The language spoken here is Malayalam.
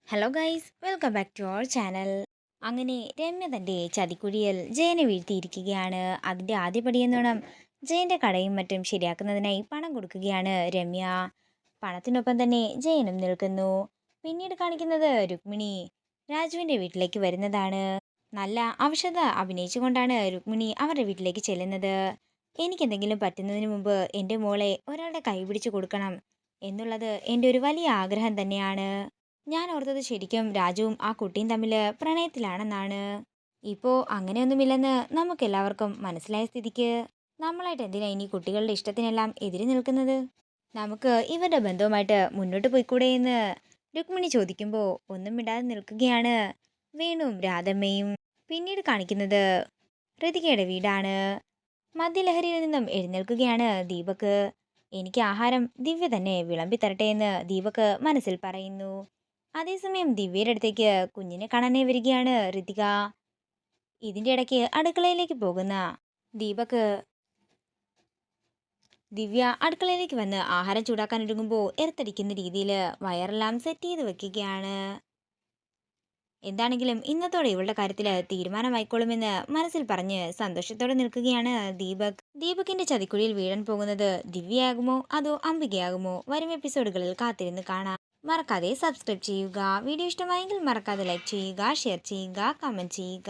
Hello guys, welcome back to our channel. അങ്ങനെ രമ്യ തൻ്റെ ചതിക്കുഴിയിൽ ജയനെ വീഴ്ത്തിയിരിക്കുകയാണ്. അതിൻ്റെ ആദ്യപടി എന്നോണം ജയൻ്റെ കടയും മറ്റും ശരിയാക്കുന്നതിനായി പണം കൊടുക്കുകയാണ് രമ്യ. പണത്തിനൊപ്പം തന്നെ ജയനും നിൽക്കുന്നു. പിന്നീട് കാണിക്കുന്നത് രുക്മിണി രാജുവിൻ്റെ വീട്ടിലേക്ക് വരുന്നതാണ്. നല്ല അവശത അഭിനയിച്ചുകൊണ്ടാണ് രുക്മിണി അവരുടെ വീട്ടിലേക്ക് ചെല്ലുന്നത്. എനിക്കെന്തെങ്കിലും പറ്റുന്നതിന് മുമ്പ് എൻ്റെ മോളെ ഒരാളുടെ കൈ പിടിച്ചു കൊടുക്കണം എന്നുള്ളത് എൻ്റെ ഒരു വലിയ ആഗ്രഹം തന്നെയാണ്. ഞാൻ ഓർത്തത് ശരിക്കും രാജുവും ആ കുട്ടിയും തമ്മിൽ പ്രണയത്തിലാണെന്നാണ്. ഇപ്പോൾ അങ്ങനെയൊന്നുമില്ലെന്ന് നമുക്കെല്ലാവർക്കും മനസ്സിലായ സ്ഥിതിക്ക് നമ്മളായിട്ട് എന്തിനാ ഇനി കുട്ടികളുടെ ഇഷ്ടത്തിനെല്ലാം എതിര് നിൽക്കുന്നത്? നമുക്ക് ഇവരുടെ ബന്ധവുമായിട്ട് മുന്നോട്ട് പോയിക്കൂടെ എന്ന് രുക്മിണി ചോദിക്കുമ്പോൾ ഒന്നും മിണ്ടാതെ നിൽക്കുകയാണ് വേണുവും രാധമ്മയും. പിന്നീട് കാണിക്കുന്നത് ഋതികയുടെ വീടാണ്. മദ്യലഹരിയിൽ നിന്നും എഴുന്നേൽക്കുകയാണ് ദീപക്. എനിക്ക് ആഹാരം ദിവ്യ തന്നെ വിളമ്പി തരട്ടെ എന്ന് ദീപക് മനസ്സിൽ പറയുന്നു. അതേസമയം ദിവ്യയുടെ അടുത്തേക്ക് കുഞ്ഞിനെ കാണാനേ വരികയാണ് ഋതിക. ഇതിന്റെ ഇടയ്ക്ക് അടുക്കളയിലേക്ക് പോകുന്ന ദീപക് ദിവ്യ അടുക്കളയിലേക്ക് വന്ന് ആഹാരം ചൂടാക്കാൻ ഒരുങ്ങുമ്പോൾ എർത്തടിക്കുന്ന രീതിയിൽ വയറെല്ലാം സെറ്റ് ചെയ്ത് വെക്കുകയാണ്. എന്താണെങ്കിലും ഇന്നത്തോടെ ഇവളുടെ കാര്യത്തിൽ തീരുമാനമായിക്കോളുമെന്ന് മനസ്സിൽ പറഞ്ഞ് സന്തോഷത്തോടെ നിൽക്കുകയാണ് ദീപകിന്റെ ചതിക്കുഴിയിൽ വീഴാൻ പോകുന്നത് ദിവ്യയാകുമോ അതോ അംബികയാകുമോ? വരും എപ്പിസോഡുകളിൽ കാത്തിരുന്ന് കാണാം. മറക്കാതെ സബ്സ്ക്രൈബ് ചെയ്യുക. വീഡിയോ ഇഷ്ടമായെങ്കിൽ മറക്കാതെ ലൈക്ക് ചെയ്യുക, ഷെയർ ചെയ്യുക, കമൻറ്റ് ചെയ്യുക.